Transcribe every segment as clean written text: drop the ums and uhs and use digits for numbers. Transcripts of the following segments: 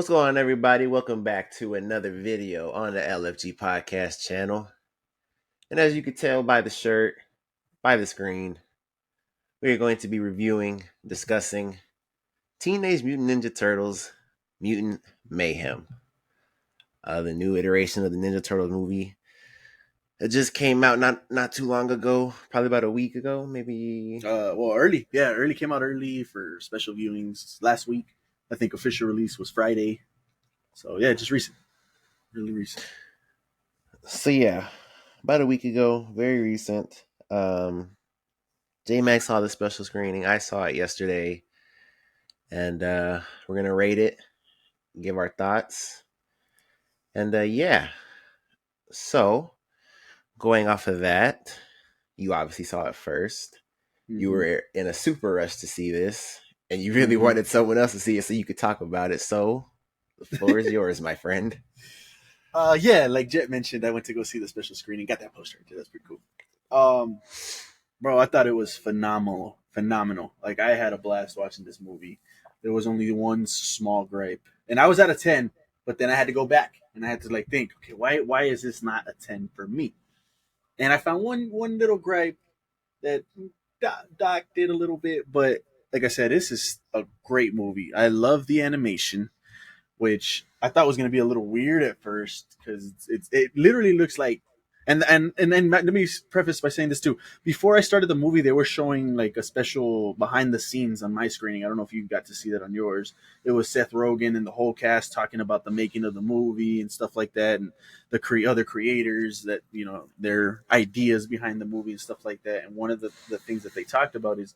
What's going on, everybody? Welcome back to another video on the LFG podcast channel. And as you can tell by the shirt, by the screen, we are going to be reviewing, discussing Teenage Mutant Ninja Turtles Mutant Mayhem. The new iteration of the Ninja Turtles movie. It just came out not too long ago, probably about a week ago, maybe. Early. Yeah, early came out early for special viewings last week. I think official release was Friday. So yeah, just recent. Really recent. So yeah, about a week ago, very recent. JMag saw the special screening. I saw it yesterday. And we're going to rate it, give our thoughts. And yeah, so going off of that, you obviously saw it 1st. You were in a super rush to see this, and you really wanted someone else to see it so you could talk about it. So the floor is yours, my friend. Yeah, like Jet mentioned, I went to go see the special screening. Got that poster. That's pretty cool. Bro, I thought it was phenomenal. Like, I had a blast watching this movie. There was only one small gripe, and I was at a 10, but then I had to go back and I had to like think, okay, why is this not a 10 for me? And I found one little gripe that Doc did a little bit, but like I said, this is a great movie. I love the animation, which I thought was going to be a little weird at first because it literally looks like. And then let me preface by saying this too. Before I started the movie, they were showing like a special behind the scenes on my screening. I don't know if you got to see that on yours. It was Seth Rogen and the whole cast talking about the making of the movie and stuff like that, and the other creators that their ideas behind the movie and stuff like that. And one of the things that they talked about is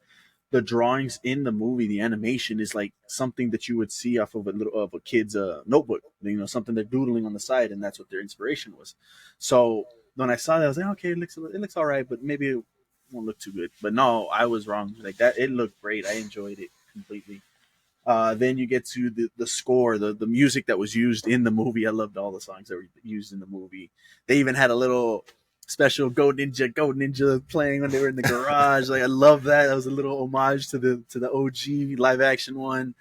the drawings in the movie. The animation is like something that you would see off of a kid's notebook. Something they're doodling on the side, and that's what their inspiration was. So when I saw that, I was like, okay, it looks all right, but maybe it won't look too good. But no, I was wrong. Like that, it looked great. I enjoyed it completely. Then you get to the score, the music that was used in the movie. I loved all the songs that were used in the movie. They even had a little special Go Ninja playing when they were in the garage. Like, I love that. That was a little homage to the OG live action one.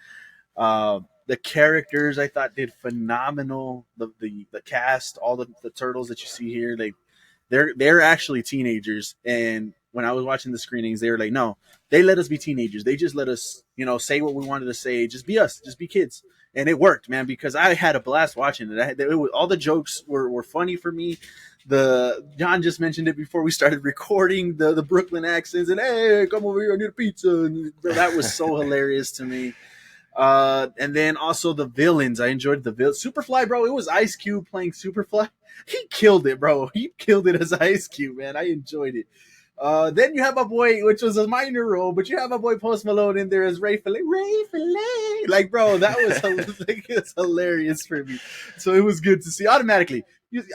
The characters I thought did phenomenal. The cast, all the turtles that you see here, they're actually teenagers. And when I was watching the screenings, they were like, no, they let us be teenagers. They just let us, say what we wanted to say. Just be us. Just be kids. And it worked, man, because I had a blast watching it. All the jokes were funny for me. John just mentioned it before we started recording, the Brooklyn accents, and hey, come over here, I need a pizza. And that was so hilarious to me. And then also the villains. I enjoyed the villain. Superfly, bro. It was Ice Cube playing Superfly. He killed it, bro. He killed it as Ice Cube, man. I enjoyed it. Then you have my boy, which was a minor role, but you have my boy Post Malone in there as Ray Fillet. Like, bro, that was it's hilarious for me. So it was good to see. Automatically,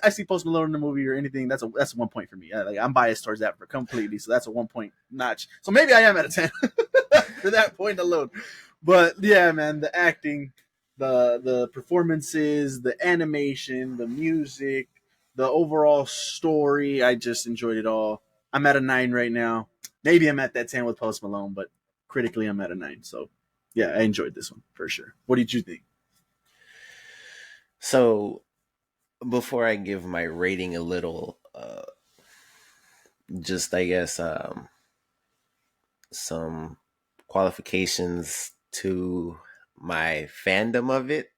I see Post Malone in the movie or anything. That's a 1 point for me. I'm biased towards that completely. So that's a 1 point notch. So maybe I am at a 10 for that point alone. But yeah, man, the acting, the performances, the animation, the music, the overall story, I just enjoyed it all. I'm at a 9 right now. Maybe I'm at that 10 with Post Malone, but critically I'm at a 9. So yeah, I enjoyed this one for sure. What did you think? So before I give my rating a little, just I guess some qualifications to my fandom of it,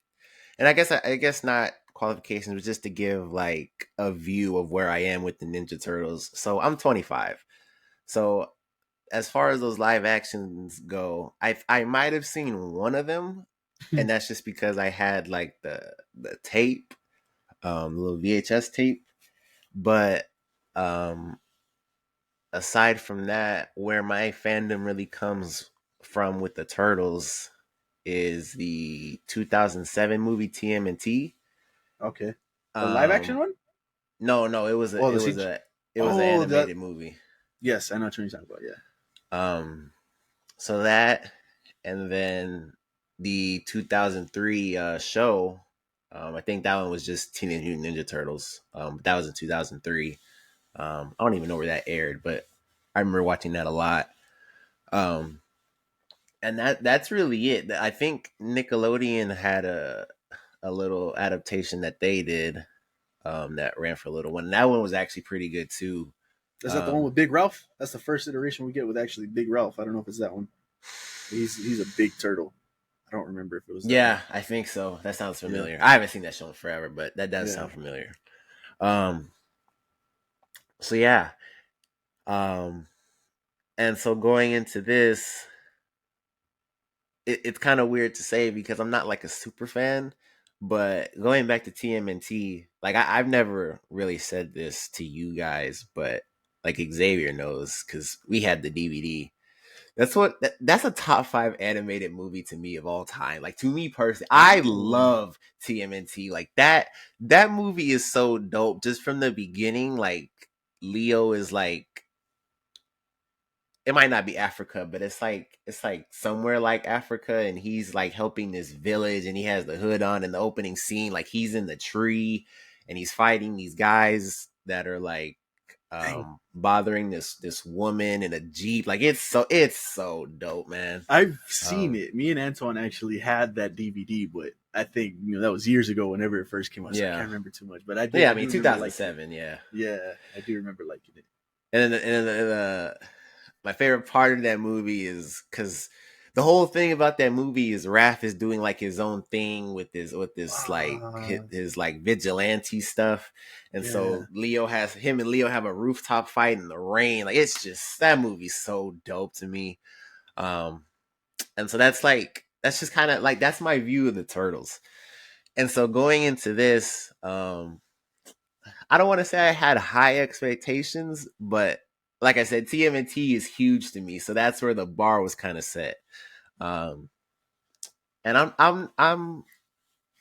and I guess not qualifications, but just to give like a view of where I am with the Ninja Turtles. So I'm 25. So as far as those live actions go, I might have seen one of them, and that's just because I had like the tape, little VHS tape. But aside from that, where my fandom really comes from with the Turtles is the 2007 movie TMNT. Okay. The live action one? No, it was an animated movie. Yes, I know what you're talking about. Yeah. So that, and then the 2003 show. I think that one was just Teenage Mutant Ninja Turtles. That was in 2003. I don't even know where that aired, but I remember watching that a lot. And that's really it. I think Nickelodeon had a little adaptation that they did that ran for a little one. And that one was actually pretty good too. Is that the one Um, with Big Ralph? That's the first iteration we get with actually Big Ralph. I don't know if it's that one. He's a big turtle. I don't remember if it was that one. yeah, I think so. That sounds Yeah, familiar. I haven't seen that show in forever, but that does yeah. sound familiar. Um, so yeah, um, and so going into this, it's kind of weird to say because I'm not like a super fan, but going back to TMNT, like I've never really said this to you guys, but like Xavier knows because we had the DVD. That's a top five animated movie to me of all time. Like to me personally, I Ooh. love TMNT. Like that movie is so dope just from the beginning. Like Leo is like it might not be Africa, but it's like somewhere like Africa, and he's like helping this village, and he has the hood on in the opening scene, like he's in the tree, and he's fighting these guys that are like Dang. bothering this woman in a jeep. Like it's so dope, man. I've seen Um, it. Me and Antoine actually had that DVD, but I think that was years ago. Whenever it first came out, so I yeah, can't remember too much. But I did. yeah. I I mean, do remember liking it. 2007, yeah. Yeah, I do remember liking it. And then my favorite part of that movie is because the whole thing about that movie is Raph is doing like his own thing with this like Uh, his like vigilante stuff, and yeah. so him and Leo have a rooftop fight in the rain. Like it's just that movie's so dope to me. Um, and so that's just kind of like that's my view of the Turtles. And so going into this, I don't want to say I had high expectations, but like I said, TMNT is huge to me, so that's where the bar was kind of set. Um, and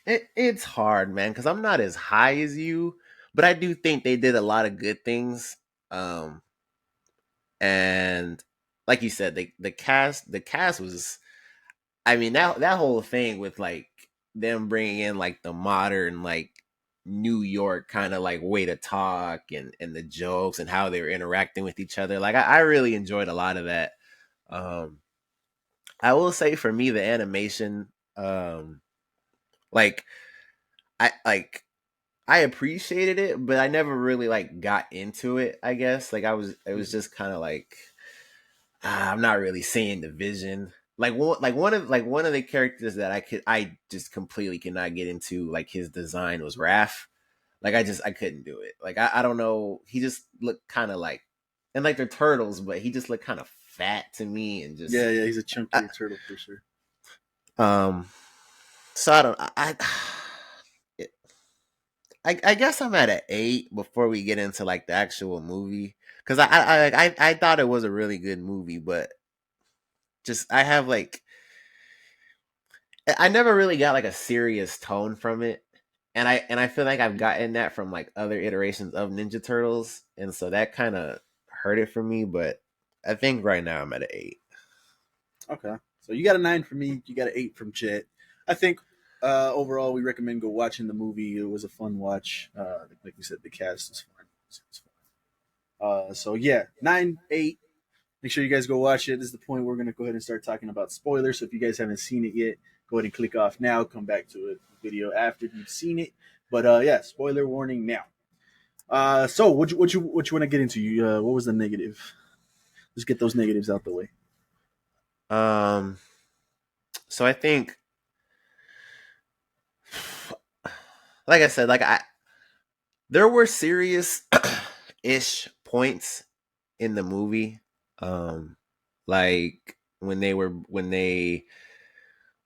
it's hard, man, because I'm not as high as you, but I do think they did a lot of good things. Um, and like you said, the cast was, I mean that whole thing with like them bringing in like the modern like New York kind of like way to talk and the jokes and how they were interacting with each other. Like I really enjoyed a lot of that. Um, I will say for me the animation, like like I appreciated it, but I never really like got into it. I guess like it was just kind of like I'm not really seeing the vision. Like one of the characters that I just completely cannot get into. Like his design was Raph. Like I couldn't do it. Like I don't know. He just looked kind of like, and like they're turtles, but he just looked kind of fat to me, and just Yeah, yeah, he's a I, chunkier turtle for sure. um. So I don't. I guess I'm at an 8 before we get into like the actual movie because I thought it was a really good movie, but just I have like I never really got like a serious tone from it. And I feel like I've gotten that from like other iterations of Ninja Turtles, and so that kind of hurt it for me. But I think right now I'm at an 8. Okay, so you got a 9 from me. You got an 8 from Jet. I think overall we recommend go watching the movie. It was a fun watch. Like we said, the cast is fun. It's fun. So yeah, 9, 8. Make sure you guys go watch it. This is the point where we're gonna go ahead and start talking about spoilers. So if you guys haven't seen it yet, go ahead and click off now. Come back to it video after you've seen it. But yeah, spoiler warning now. So what you want to get into? What was the negative? Let's get those negatives out the way. Um, so I think, like I said, like I there were serious ish points in the movie. Um, like when they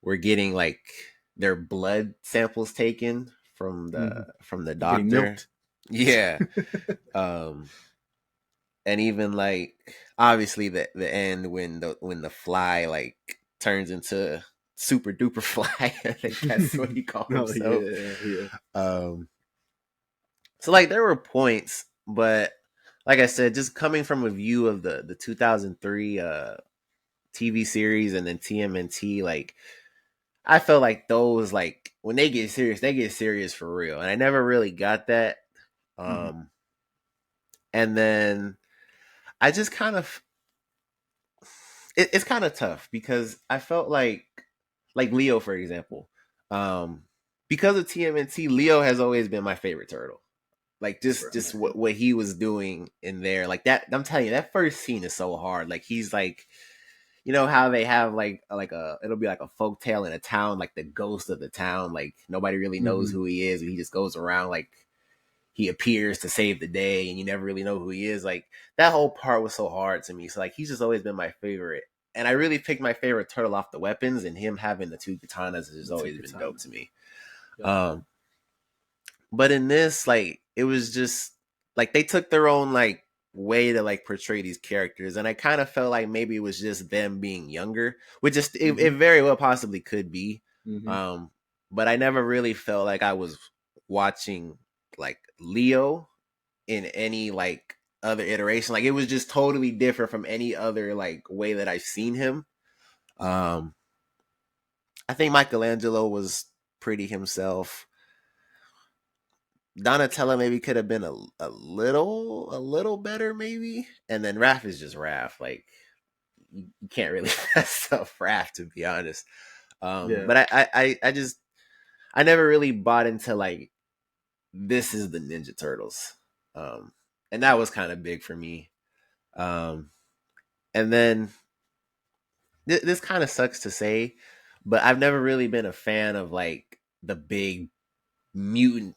were getting like their blood samples taken Mm-hmm. from the Getting doctor. milked. Yeah. Um, and even like obviously the end when the fly like turns into super duper fly. I think that's what he called Oh himself. yeah, yeah. Um, so like there were points, but like I said, just coming from a view of the 2003 TV series and then TMNT, like I felt like those like when they get serious for real, and I never really got that. Mm-hmm. Um, and then I just kind of it's kind of tough because I felt like Leo, for example. Um, because of TMNT, Leo has always been my favorite turtle. Like Bro, just what he was doing in there, like that. I'm telling you, that first scene is so hard. Like he's like, you know how they have like a it'll be like a folk tale in a town, like the ghost of the town. Like nobody really knows mm-hmm. who he is, and he just goes around like he appears to save the day, and you never really know who he is. Like that whole part was so hard to me. So like he's just always been my favorite, and I really picked my favorite turtle off the weapons, and him having the two katanas has Two always been dope to katanas. me. Yep. Um, but in this, like, it was just like they took their own like way to like portray these characters, and I kind of felt like maybe it was just them being younger, which just Mm-hmm. it very well possibly could be. Mm-hmm. Um, but I never really felt like I was watching like Leo in any like other iteration. Like it was just totally different from any other like way that I've seen him. Um, I think Michelangelo was pretty himself. Donatello maybe could have been a little better maybe, and then Raph is just Raph. Like you can't really mess up Raph, to be honest. Yeah. But I just I never really bought into like this is the Ninja Turtles, and that was kind of big for me. Um, and then this kind of sucks to say, but I've never really been a fan of like the big mutant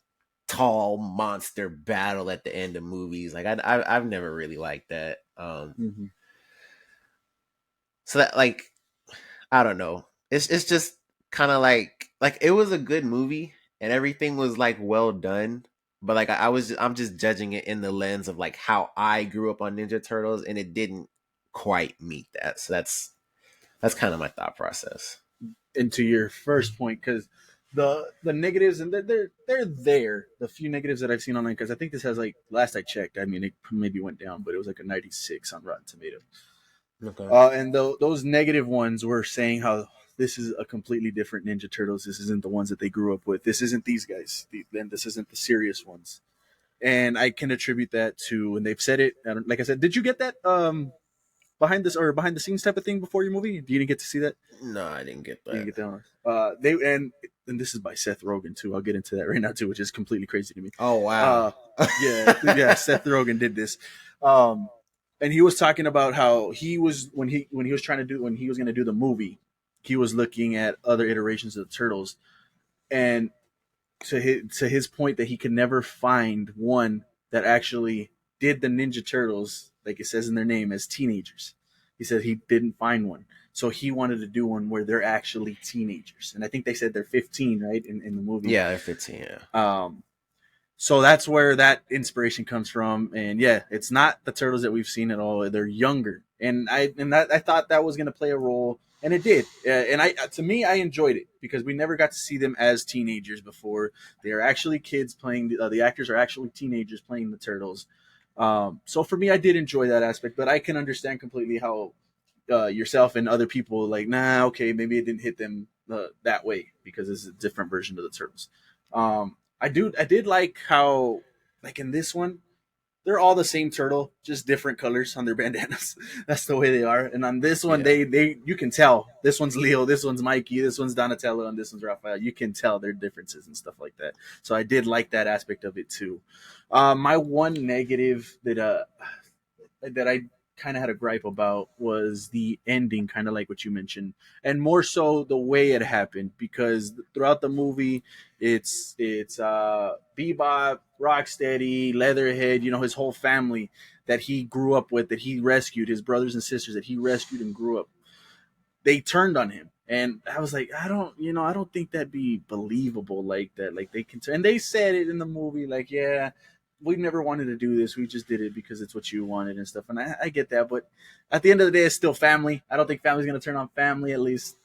tall monster battle at the end of movies. Like I've never really liked that. Mm-hmm. So that like I don't know. It's just kind of like it was a good movie and everything was like well done. But like I'm just judging it in the lens of like how I grew up on Ninja Turtles, and it didn't quite meet that. So that's kind of my thought process. Into your first point, because the negatives, and they're there. The few negatives that I've seen online, because I think this has, like, last I checked, I mean, it maybe went down, but it was like a 96 on Rotten Tomatoes. Okay. And those negative ones were saying how this is a completely different Ninja Turtles. This isn't the ones that they grew up with. This isn't these guys. Then this isn't the serious ones. And I can attribute that to, and they've said it. Like I said, did you get that behind the scenes type of thing before your movie? You didn't get to see that? No, I didn't get You that. didn't get that one. They and this is by Seth Rogen too. I'll get into that right now too, which is completely crazy to me. Oh wow. Uh, yeah, Seth Rogen did this. Um, and he was talking about how he was when he was trying to do when he was going to do the movie, he was looking at other iterations of the Turtles, and to his point that he could never find one that actually did the Ninja Turtles like it says in their name as teenagers. He said he didn't find one, so he wanted to do one where they're actually teenagers, and I think they said they're 15, right, in the movie. Yeah, they're 15. Yeah. Um, so that's where that inspiration comes from, and yeah, it's not the turtles that we've seen at all. They're younger, and I thought that was going to play a role, and it did. And I to me, I enjoyed it because we never got to see them as teenagers before. They are actually kids playing. The actors are actually teenagers playing the turtles. So for me, I did enjoy that aspect, but I can understand completely how yourself and other people like, nah, okay, maybe it didn't hit them that way because it's a different version of the turtles. I did like how, like, in this one, they're all the same turtle, just different colors on their bandanas. That's the way they are. And on this one, Yeah. they you can tell this one's Leo, this one's Mikey, this one's Donatello, and this one's Raphael. You can tell their differences and stuff like that. So I did like that aspect of it too. My one negative that I kind of had a gripe about was the ending, kind of like what you mentioned, and more so the way it happened. Because throughout the movie, it's Bebop, Rocksteady, Leatherhead, his whole family that he grew up with, that he rescued, his brothers and sisters that he rescued and grew up. They turned on him, and I was like, I don't think that'd be believable like that. Like they can, and they said it in the movie, like, yeah, we never wanted to do this. We just did it because it's what you wanted and stuff. And I get that, but at the end of the day, it's still family. I don't think family's gonna turn on family, at least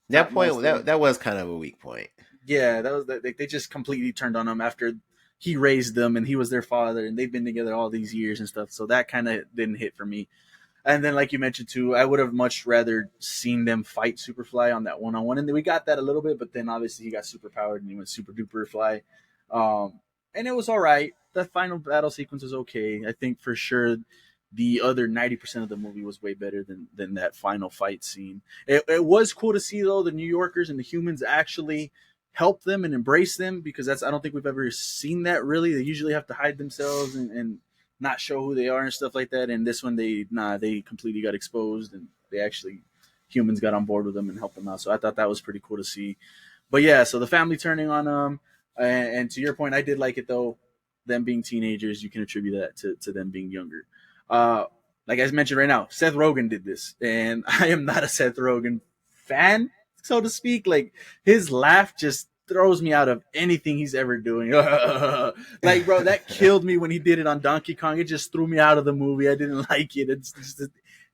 That not point most of them. that was kind of a weak point. Yeah, that was they just completely turned on him after he raised them and he was their father and they've been together all these years and stuff. So that kind of didn't hit for me. And then, like you mentioned too, I would have much rather seen them fight Superfly on that one-on-one, and we got that a little bit. But then obviously he got super powered and he went super duper fly, and it was all right. The final battle sequence was okay. I think for sure the other 90% of the movie was way better than that final fight scene. It was cool to see though the New Yorkers and the humans actually help them and embrace them, because I don't think we've ever seen that really. They usually have to hide themselves and not show who they are and stuff like that. And this one, they completely got exposed, and they actually humans got on board with them and helped them out. So I thought that was pretty cool to see. But yeah, so the family turning on them, and to your point, I did like it though. Them being teenagers, you can attribute that to them being younger. Uh, like I mentioned right now, Seth Rogen did this, and I am not a Seth Rogen fan, so to speak. Like his laugh just throws me out of anything he's ever doing. Like, bro, that killed me when he did it on Donkey Kong. It just threw me out of the movie. I didn't like it. It's just,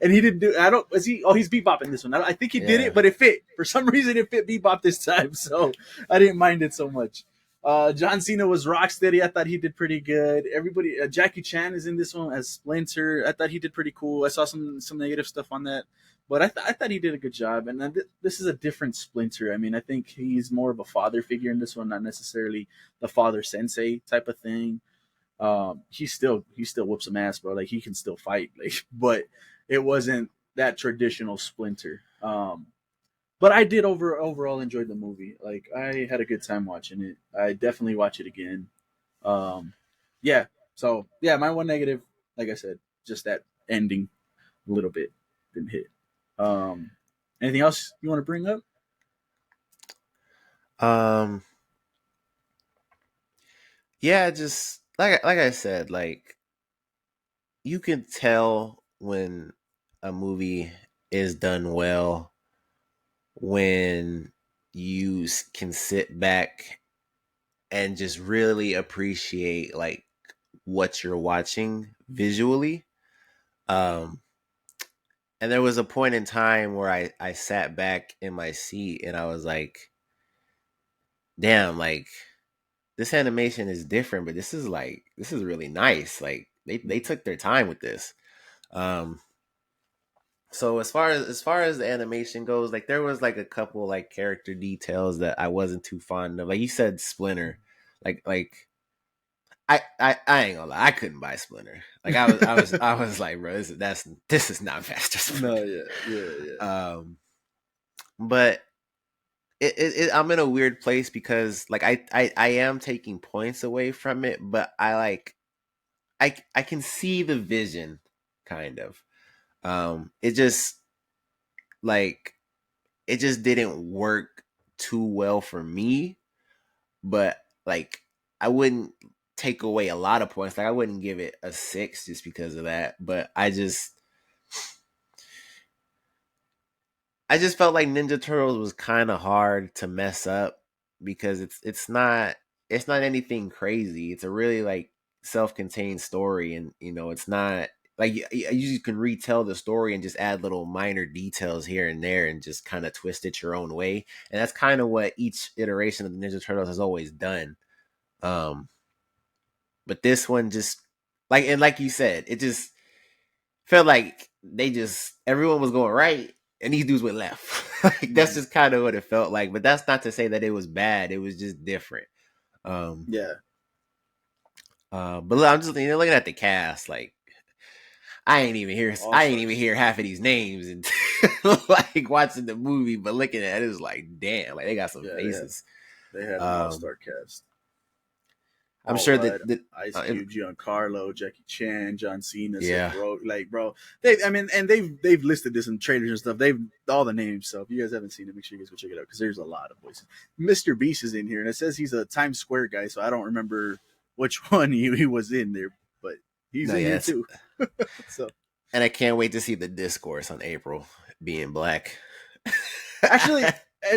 and he didn't do. I don't. Was he? Oh, he's bebopping this one. I think he did Yeah. it, but it fit for some reason. It fit bebop this time, so I didn't mind it so much. John Cena was Rocksteady. I thought he did pretty good. Everybody, Jackie Chan is in this one as Splinter. I thought he did pretty cool. I saw some negative stuff on that, but I thought he did a good job. And this is a different Splinter. I mean, I think he's more of a father figure in this one, not necessarily the father sensei type of thing. He still whoops some ass, bro. Like he can still fight. Like, but it wasn't that traditional Splinter. But I did overall enjoy the movie. Like I had a good time watching it. I definitely watch it again. Um, yeah. So yeah, my one negative, like I said, just that ending a little bit didn't hit. Um, anything else you want to bring up? Um. Yeah. Just like I said, like you can tell when a movie is done well when you can sit back and just really appreciate like what you're watching visually. Um, and there was a point in time where I sat back in my seat and I was like, damn, like this animation is different, but this is really nice. Like they took their time with this. Um, so as far as the animation goes, like there was like a couple like character details that I wasn't too fond of. Like you said, Splinter, like I ain't gonna lie, I couldn't buy Splinter. Like I was like, bro, this is not Faster No, Splinter. yeah. But I'm in a weird place because like I am taking points away from it, but I like I can see the vision kind of. It just like it just didn't work too well for me, but like I wouldn't take away a lot of points. Like I wouldn't give it a 6 just because of that, but I just felt like Ninja Turtles was kind of hard to mess up because it's not anything crazy. It's a really like self-contained story, and you know it's not like you can retell the story and just add little minor details here and there and just kind of twist it your own way. And that's kind of what each iteration of the Ninja Turtles has always done. Um, but this one just like you said, it just felt like they just everyone was going right and these dudes went left. Like that's Mhm. just kind of what it felt like. But that's not to say that it was bad. It was just different. Um Yeah. but I'm just looking at the cast, like All I ain't even stars. hear half of these names and like watching the movie, but looking at it, it was like, damn, like they got some Yeah, faces. they had an all Um star cast. I'm Paul sure Rudd, that Ice Cube, Giancarlo, Jackie Chan, John Cena, Seth yeah. Rogen. Like, bro, I mean, and they've listed this in trailers and stuff. They've all the names. So if you guys haven't seen it, make sure you guys go check it out because there's a lot of voices. Mr. Beast is in here, and it says he's a Times Square guy. So I don't remember which one he was in there, but he's No, in here yes. too. So And I can't wait to see the discourse on April being black. actually,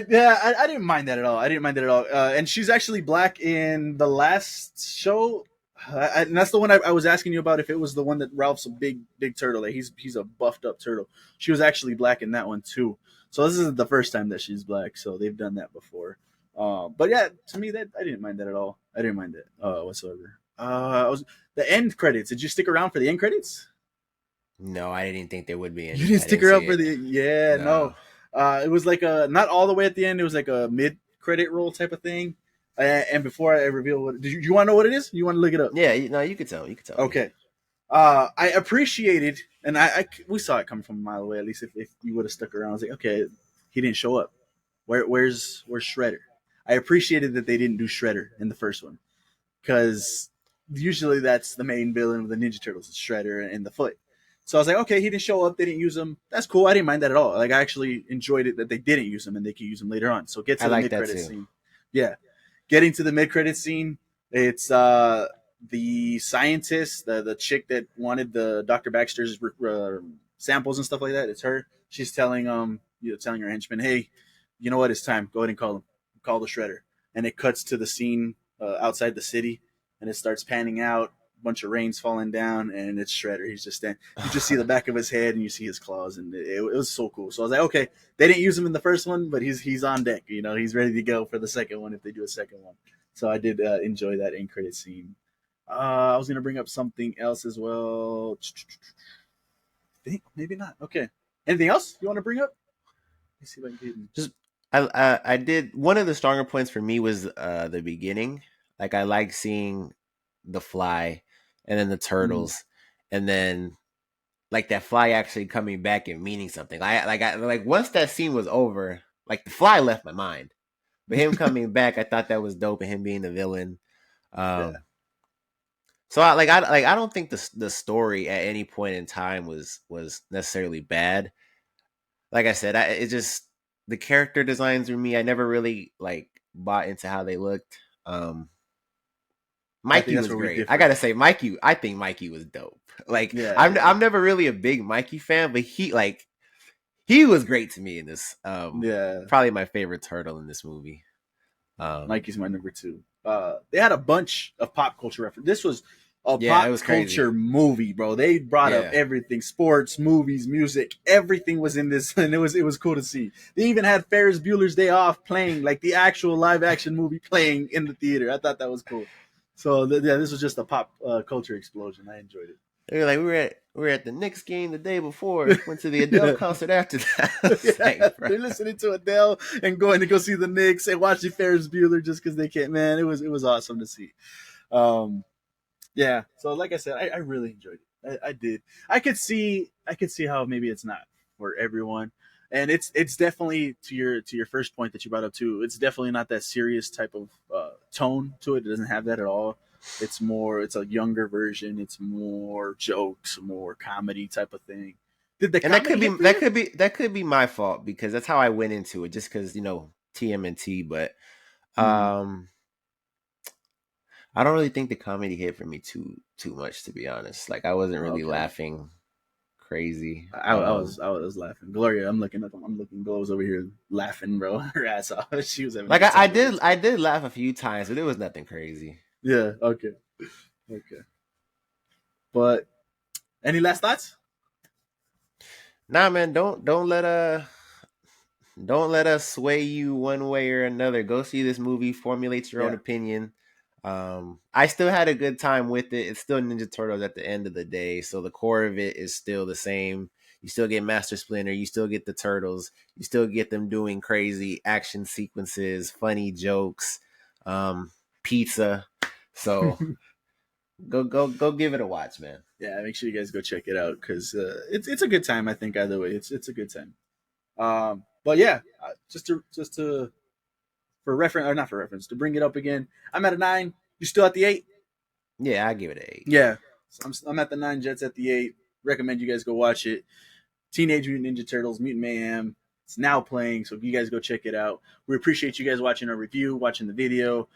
yeah, I didn't mind that at all. I didn't mind that at all. And she's actually black in the last show. And that's the one I was asking you about. If it was the one that Ralph's a big turtle, like he's a buffed up turtle. She was actually black in that one too. So this isn't the first time that she's black. So they've done that before. But yeah, to me that I didn't mind that at all. I didn't mind that whatsoever. I was the end credits. Did you stick around for the end credits? No, I didn't think there would be You any. didn't I stick didn't around see for it. the yeah no. No. It was like a not all the way at the end. It was like a mid credit roll type of thing. And before I reveal what, you want to know what it is? You want to look it up? Yeah, no, you could tell. You could tell me. Okay. I appreciated, and we saw it coming from a mile away. At least if you would have stuck around, I was like, okay, he didn't show up. Where's Shredder? I appreciated that they didn't do Shredder in the first one, because usually that's the main villain of the Ninja Turtles, is Shredder and the Foot. So I was like, okay, he didn't show up, they didn't use him. That's cool. I didn't mind that at all. Like, I actually enjoyed it that they didn't use him and they could use him later on. So get I to the like mid that credit too. scene. Yeah, getting to the mid credit scene, it's the scientist, the chick that wanted the Dr. Baxter's samples and stuff like that. It's her. She's telling telling her henchman, hey, you know what? It's time. Go ahead and call him. Call the Shredder. And it cuts to the scene outside the city, and it starts panning out. A bunch of rain's falling down, and it's Shredder. He's just standing. You just see the back of his head, and you see his claws, and it was so cool. So I was like, okay, they didn't use him in the first one, but he's on deck. He's ready to go for the second one if they do a second one. So I did enjoy that end credit scene. I was gonna bring up something else as well. Think maybe not. Okay. Anything else you want to bring up? Let me see if I can. Just I did one of the stronger points for me was the beginning. Like I like seeing the fly and then the Mm. turtles and then like that fly actually coming back and meaning something. I once that scene was over, like the fly left my mind. But him coming back, I thought that was dope and him being the villain. Yeah. Um I don't think the story at any point in time was necessarily bad. Like I said, it just the character designs for me. I never really like bought into how they looked. I think Mikey that's was where we great. I differ. gotta say, Mikey. I think Mikey was dope. Like Yeah, I'm never really a big Mikey fan, but he was great to me in this. yeah. Probably my favorite turtle in this movie. Um, Mikey's my number two. They had a bunch of pop culture reference. This was a yeah, it pop was crazy. culture movie, bro. They brought up Yeah, everything: sports, movies, music. Everything was in this, and it was cool to see. They even had Ferris Bueller's Day Off playing, like the actual live action movie playing in the theater. I thought that was cool. So yeah, this was just a pop culture explosion. I enjoyed it. they were like we were at the Knicks game the day before. Went to the Adele Yeah. concert after that. I was Yeah, like, bro. they're listening to Adele and going to go see the Knicks and watching Ferris Bueller just because they can't. Man, it was awesome to see. Um, yeah. So like I said, I really enjoyed it. I did. I could see how maybe it's not for everyone, and it's definitely to your first point that you brought up too. It's definitely not that serious type of tone to it. It doesn't have that at all. It's a younger version. It's more jokes, more comedy type of thing. Did the And that comedy could be hit for that you? could be that could be my fault because that's how I went into it, just because TMNT. But Mm. um, I don't really think the comedy hit for me too much, to be honest. Like I wasn't really Okay. laughing crazy. I was laughing. Gloria, I'm looking Glows over here laughing, bro. Her ass off. She was having a Like good I time with it. I did laugh a few times, but it was nothing crazy. Yeah. Okay. Okay. But any last thoughts? Nah, man, don't let us sway you one way or another. Go see this movie, formulate your own Yeah. opinion. I still had a good time with it. It's still Ninja Turtles at the end of the day, so the core of it is still the same. You still get Master Splinter, you still get the turtles, you still get them doing crazy action sequences, funny jokes, um, pizza. So go give it a watch, man. Yeah. Make sure you guys go check it out because it's a good time. I think either way, it's a good time. But yeah, just to for reference or not for reference to bring it up again. I'm at a 9. You still at the 8? Yeah, I give it an 8. Yeah. So I'm at the 9. Jets at the 8. Recommend you guys go watch it. Teenage Mutant Ninja Turtles Mutant Mayhem. It's now playing, so you guys go check it out. We appreciate you guys watching our review, watching the video.